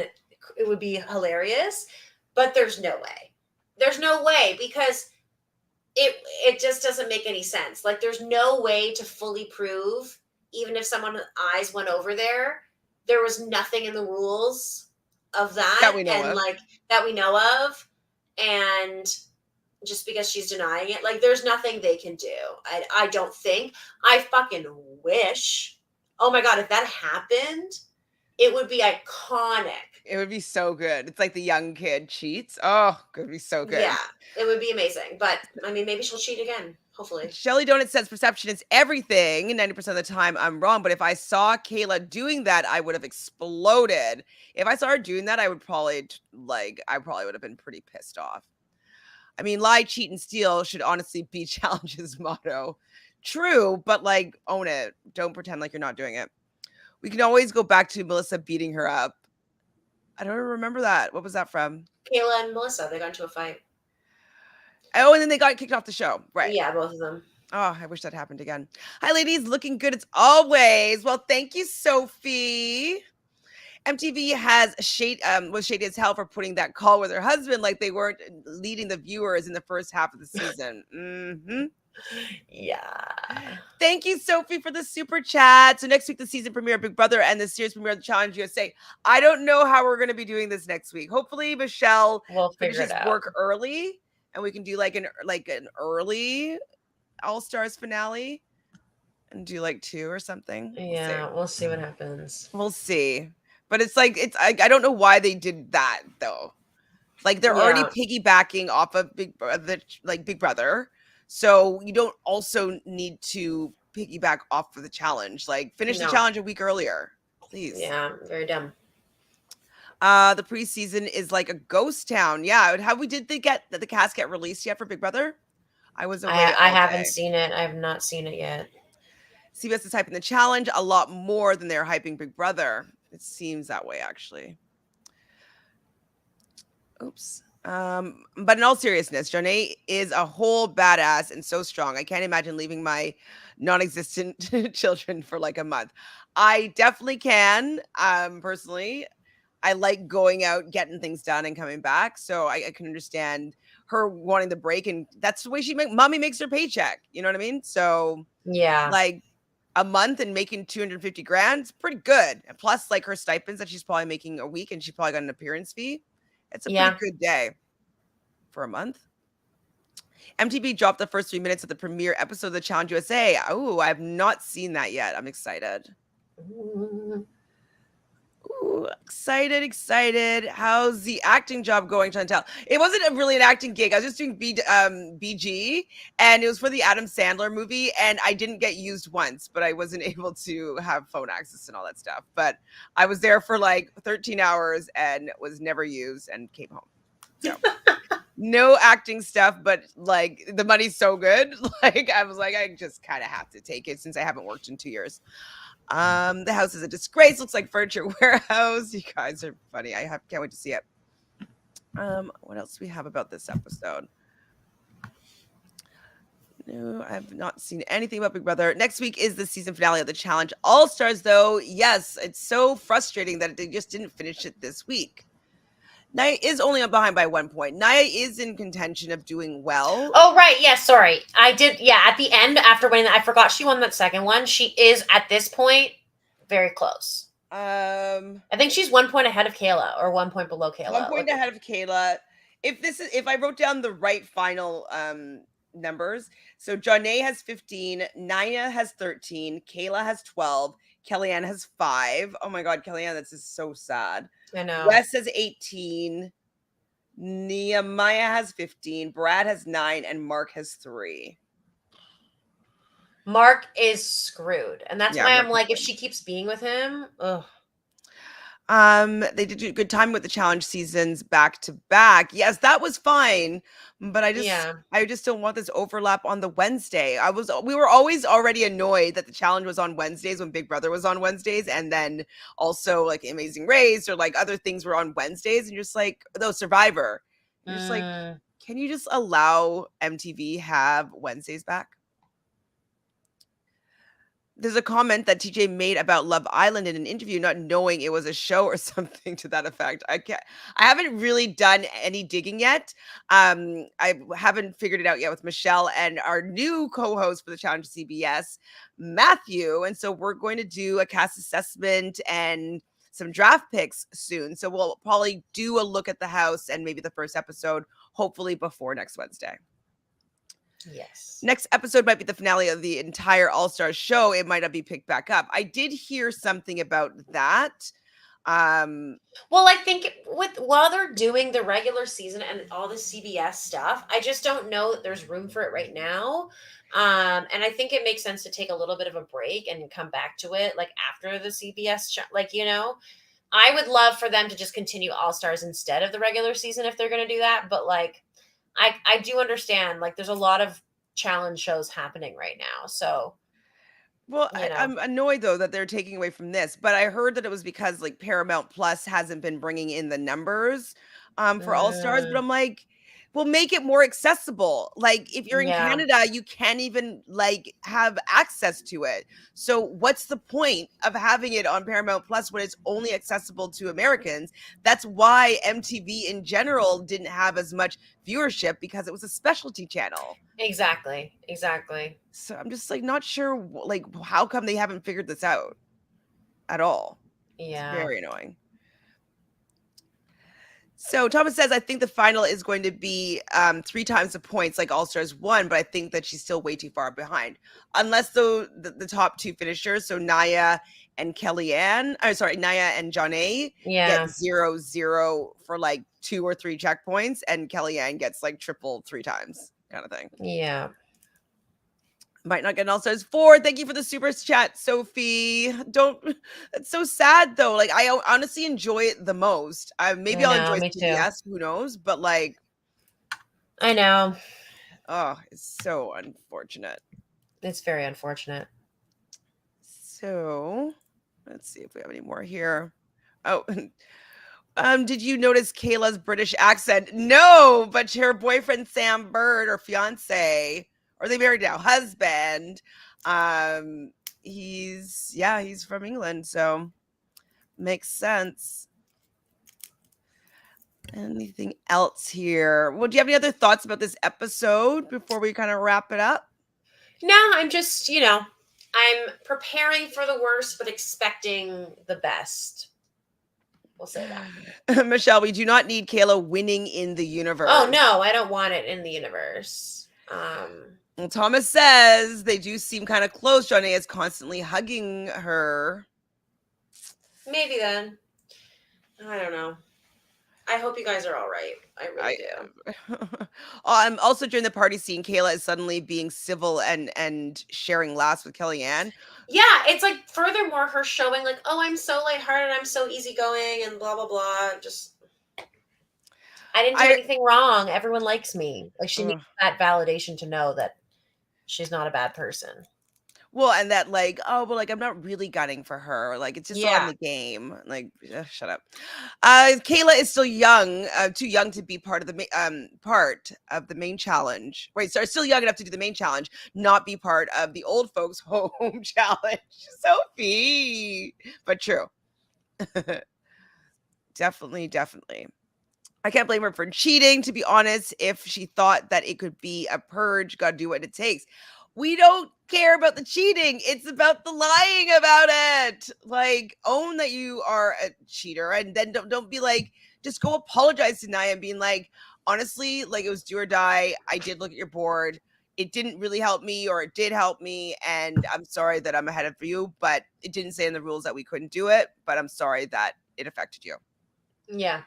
it would be hilarious, but there's no way. There's no way, because it just doesn't make any sense. Like, there's no way to fully prove, even if someone's eyes went over there was nothing in the rules of that we know of. Like, that we know of, and just because she's denying it, like, there's nothing they can do. I don't think. I fucking wish. Oh my god, if that happened, it would be iconic. It would be so good. It's like the young kid cheats. Oh, it would be so good. Yeah, it would be amazing. But I mean, maybe she'll cheat again. Hopefully. Shelly Donut says perception is everything. 90% of the time I'm wrong, but if I saw Kailah doing that, I would have exploded. If I saw her doing that, I probably would have been pretty pissed off. I mean, lie, cheat, and steal should honestly be Challenge's motto. True, but like, own it. Don't pretend like you're not doing it. We can always go back to Melissa beating her up. I don't remember that. What was that from? Kailah and Melissa, they got into a fight. Oh, and then they got kicked off the show. Right. Yeah, both of them. Oh, I wish that happened again. Hi, ladies. Looking good as always. Well, thank you, Sophie. MTV has was shady as hell for putting that call with her husband like they weren't leading the viewers in the first half of the season. Mm-hmm. Yeah. Thank you, Sophie, for the super chat. So next week, the season premiere of Big Brother and the series premiere of the Challenge USA. I don't know how we're going to be doing this next week. Hopefully, Michelle finishes work early and we can do like an early Allstars finale and do like 2 or something. Yeah, we'll see what happens. We'll see. But it's like, I don't know why they did that though. Like, they're already piggybacking off of Big Brother. So you don't also need to piggyback off of the challenge. Like, finish the challenge a week earlier, please. Yeah, very dumb. The preseason is like a ghost town. Yeah. Did the cast get released yet for Big Brother? I was away. I haven't seen it. I have not seen it yet. CBS is hyping the challenge a lot more than they're hyping Big Brother. It seems that way, actually. Oops. But in all seriousness, Jonna is a whole badass and so strong. I can't imagine leaving my non-existent children for like a month. I definitely can. Personally, I like going out, getting things done, and coming back. So I can understand her wanting the break, and that's the way mommy makes her paycheck. You know what I mean? So yeah, like a month and making 250 grand is pretty good. And plus, like, her stipends that she's probably making a week, and she probably got an appearance fee. It's a pretty good day for a month. MTV dropped the first 3 minutes of the premiere episode of the Challenge USA. Oh, I have not seen that yet. I'm excited. Ooh, excited. How's the acting job going, Chantele? It wasn't really an acting gig. I was just doing BG, and it was for the Adam Sandler movie, and I didn't get used once, but I wasn't able to have phone access and all that stuff. But I was there for like 13 hours and was never used and came home. So no acting stuff, but like the money's so good. Like, I was like, I just kind of have to take it since I haven't worked in 2 years. The house is a disgrace. Looks like furniture warehouse. You guys are funny. Can't wait to see it. What else do we have about this episode? No, I've not seen anything about Big Brother. Next week is the season finale of the Challenge All-Stars, though. Yes, it's so frustrating that they just didn't finish it this week. Naya is only behind by 1 point. Naya is in contention of doing well. Oh, right. Yeah, sorry. I did. Yeah, at the end, after winning, I forgot she won that second one. She is, at this point, very close. I think she's 1 point ahead of Kailah or 1 point below Kailah. 1 point ahead of Kailah. If I wrote down the right final numbers, so Jonna has 15, Naya has 13, Kailah has 12, Kellyanne has 5. Oh my god, Kellyanne, that's just so sad. I know. Wes has 18, Nehemiah has 15, Brad has 9, and Mark has 3. Mark is screwed. And that's why Mark I'm like, if she keeps being with him, ugh. They did a good time with the challenge seasons back to back. Yes, that was fine, but I just don't want this overlap on the Wednesday. We were always already annoyed that the challenge was on Wednesdays when Big Brother was on Wednesdays, and then also like Amazing Race or like other things were on Wednesdays, and you're just like, though Survivor. You're just like, can you just allow MTV have Wednesdays back? There's a comment that TJ made about Love Island in an interview, not knowing it was a show or something to that effect. I haven't really done any digging yet. I haven't figured it out yet with Michelle and our new co-host for the Challenge CBS, Matthew. And so we're going to do a cast assessment and some draft picks soon. So we'll probably do a look at the house and maybe the first episode, hopefully before next Wednesday. Yes. Next episode might be the finale of the entire All-Stars show. It might not be picked back up. I did hear something about that. Well, I think while they're doing the regular season and all the CBS stuff, I just don't know that there's room for it right now. And I think it makes sense to take a little bit of a break and come back to it like after the CBS show. Like, you know, I would love for them to just continue All-Stars instead of the regular season if they're going to do that. But like, I do understand, like, there's a lot of challenge shows happening right now. So, well, I'm annoyed though that they're taking away from this, but I heard that it was because like Paramount Plus hasn't been bringing in the numbers for All-Stars, but I'm like, well, make it more accessible. Like if you're in Canada, you can't even like have access to it. So what's the point of having it on Paramount Plus when it's only accessible to Americans? That's why MTV in general didn't have as much viewership, because it was a specialty channel. Exactly. So I'm just like not sure like how come they haven't figured this out at all. Yeah. It's very annoying. So Thomas says, I think the final is going to be 3 times the points like All-Stars 1, but I think that she's still way too far behind. Unless the top 2 finishers, so Naya and Kellyanne, Naya and Jonna get 0-0 for like 2 or 3 checkpoints, and Kellyanne gets like triple 3 times kind of thing. Yeah. Might not get an All-Stars 4. Thank you for the super chat, Sophie. It's so sad though. Like I honestly enjoy it the most. Maybe I'll enjoy CBS, who knows? But like, I know. Oh, it's so unfortunate. It's very unfortunate. So let's see if we have any more here. Oh, did you notice Kailah's British accent? No, but her boyfriend Sam Bird, or fiance, or they married now, husband, he's from England, so makes sense. Anything else here? Well, do you have any other thoughts about this episode before we kind of wrap it up? No, I'm just, I'm preparing for the worst, but expecting the best. We'll say that. Michelle, we do not need Kailah winning in the universe. Oh, no, I don't want it in the universe. Well, Thomas says they do seem kind of close. Jonna is constantly hugging her. Maybe then. I don't know. I hope you guys are all right. I really do. Also, during the party scene, Kailah is suddenly being civil and sharing laughs with Kellyanne. Yeah, it's like furthermore her showing like, oh, I'm so lighthearted, I'm so easygoing, and blah blah blah. Just I didn't do anything wrong. Everyone likes me. Like she needs that validation to know that she's not a bad person. Well, and that like, oh, well, like I'm not really gunning for her. Like it's just on the game. Like, shut up. Kailah is still young, too young to be part of the main challenge. Wait, sorry, still young enough to do the main challenge, not be part of the old folks home challenge. Sophie, but true. Definitely. I can't blame her for cheating, to be honest. If she thought that it could be a purge, gotta do what it takes. We don't care about the cheating. It's about the lying about it. Like, own that you are a cheater, and then don't be like, just go apologize to Nia and being like, honestly, like it was do or die. I did look at your board. It didn't really help me, or it did help me, and I'm sorry that I'm ahead of you, but it didn't say in the rules that we couldn't do it, but I'm sorry that it affected you. Yeah.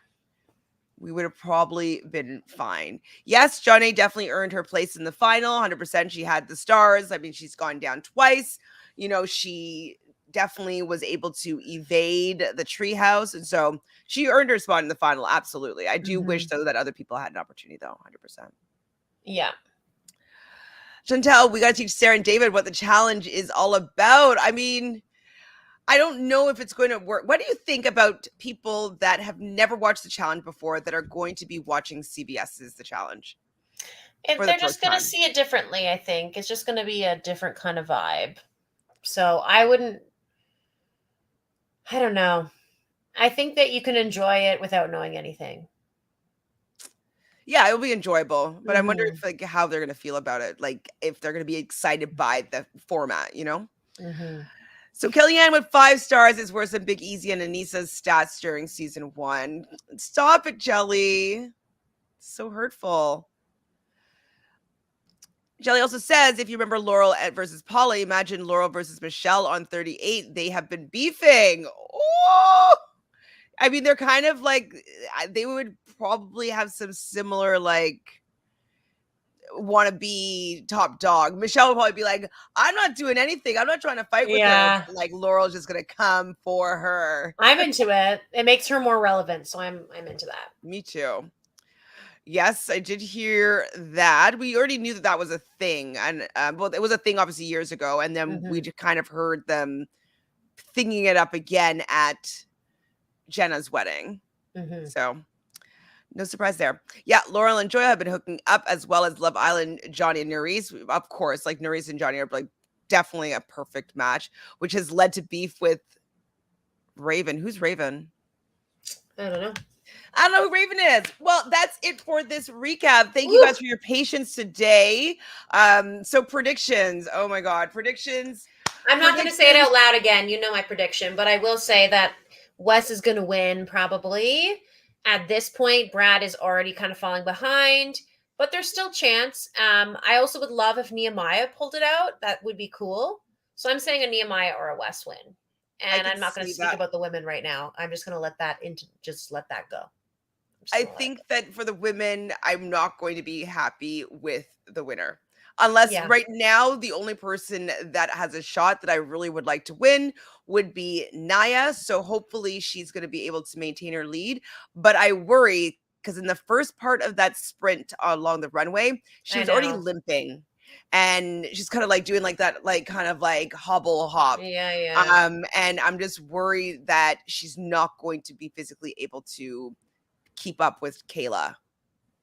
We would have probably been fine. Yes, Jonna definitely earned her place in the final. 100%. She had the stars. I mean, she's gone down twice. You know, she definitely was able to evade the treehouse. And so she earned her spot in the final. Absolutely. I do wish, though, that other people had an opportunity, though. 100%. Yeah. Chantele, we got to teach Sarah and David what the challenge is all about. I mean, I don't know if it's going to work. What do you think about people that have never watched the challenge before that are going to be watching CBS's The Challenge? They're just going to see it differently, I think. It's just going to be a different kind of vibe. So I don't know. I think that you can enjoy it without knowing anything. Yeah, it'll be enjoyable, but I wonder if like how they're going to feel about it. Like if they're going to be excited by the format, you know? So Kellyanne with 5 stars is worse than Big Easy and Anissa's stats during season 1. Stop it, Jelly. It's so hurtful. Jelly also says, if you remember Laurel versus Polly, imagine Laurel versus Michelle on 38. They have been beefing. Oh! I mean, they're kind of like, they would probably have some similar, like, want to be top dog. Michelle would probably be like, I'm not doing anything. I'm not trying to fight with her. Like, Laurel's just going to come for her. I'm into it. It makes her more relevant. So I'm into that. Me too. Yes, I did hear that. We already knew that was a thing. And well, it was a thing obviously years ago. And then we just kind of heard them thinking it up again at Jenna's wedding. So no surprise there. Yeah, Laurel and Joya have been hooking up, as well as Love Island, Johnny and Nerys. Of course, like Nerys and Johnny are like definitely a perfect match, which has led to beef with Raven. Who's Raven? I don't know. I don't know who Raven is. Well, that's it for this recap. Thank you guys for your patience today. So predictions. Oh my God, predictions. I'm not going to say it out loud again. You know my prediction, but I will say that Wes is going to win probably. At this point, Brad is already kind of falling behind, but there's still chance. I also would love if Nehemiah pulled it out. That would be cool. So I'm saying a Nehemiah or a Wes win. And I'm not going to speak about the women right now. I'm just going to let that go. I think that for the women, I'm not going to be happy with the winner. Unless right now, the only person that has a shot that I really would like to win would be Nia. So hopefully she's going to be able to maintain her lead. But I worry because in the first part of that sprint along the runway, she was already limping. And she's kind of like doing like that, like kind of like hobble hop. Yeah. And I'm just worried that she's not going to be physically able to keep up with Kailah.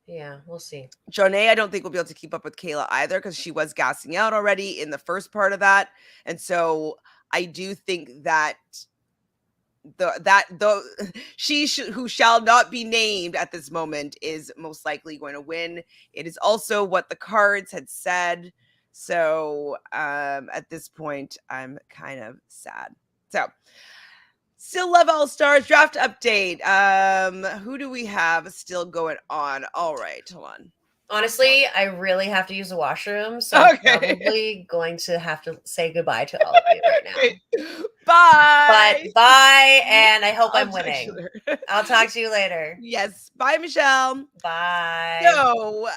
Yeah, we'll see. Jonna, I don't think we'll be able to keep up with Kailah either because she was gassing out already in the first part of that. And so I do think that who shall not be named at this moment is most likely going to win. It is also what the cards had said. So at this point, I'm kind of sad. So still love Allstars draft update. Who do we have still going on? All right, hold on. Honestly, I really have to use the washroom, so I'm probably going to have to say goodbye to all of you right now. Bye. But bye, and I hope I'm winning. I'll talk to you later. Yes. Bye, Michelle. Bye. So,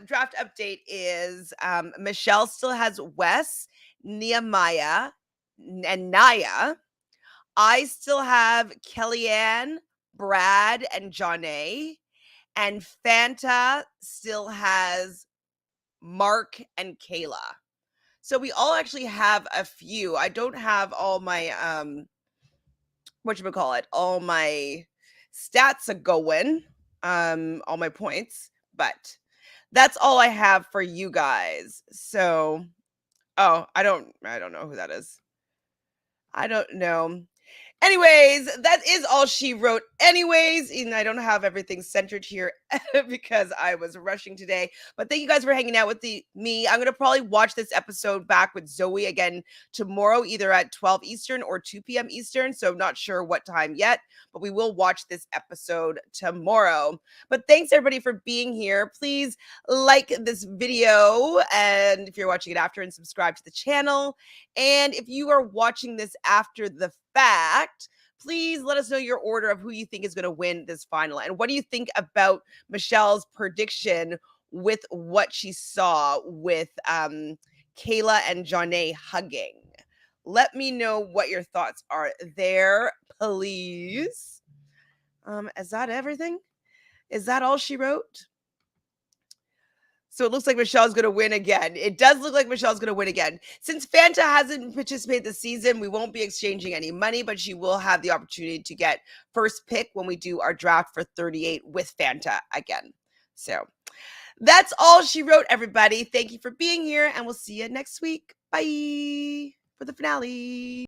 draft update is Michelle still has Wes, Nehemiah, and Nia. I still have Kellyanne, Brad, and Jonna. And Fanta still has Mark and Kailah. So we all actually have a few. I don't have all my whatchamacallit, all my stats are going, all my points, but that's all I have for you guys. So, oh, I don't know who that is. I don't know. Anyways, that is all she wrote. Anyways, and I don't have everything centered here because I was rushing today. But thank you guys for hanging out with me. I'm gonna probably watch this episode back with Zoe again tomorrow, either at 12 Eastern or 2 p.m. Eastern. So I'm not sure what time yet, but we will watch this episode tomorrow. But thanks everybody for being here. Please like this video, and if you're watching it after, and subscribe to the channel. And if you are watching this after the fact, please let us know your order of who you think is going to win this final. And what do you think about Michelle's prediction with what she saw with Kailah and Jonna hugging? Let me know what your thoughts are there, please. Is that everything? Is that all she wrote? So it looks like Michelle's going to win again. It does look like Michelle's going to win again. Since Fanta hasn't participated this season, we won't be exchanging any money, but she will have the opportunity to get first pick when we do our draft for 38 with Fanta again. So that's all she wrote, everybody. Thank you for being here, and we'll see you next week. Bye for the finale.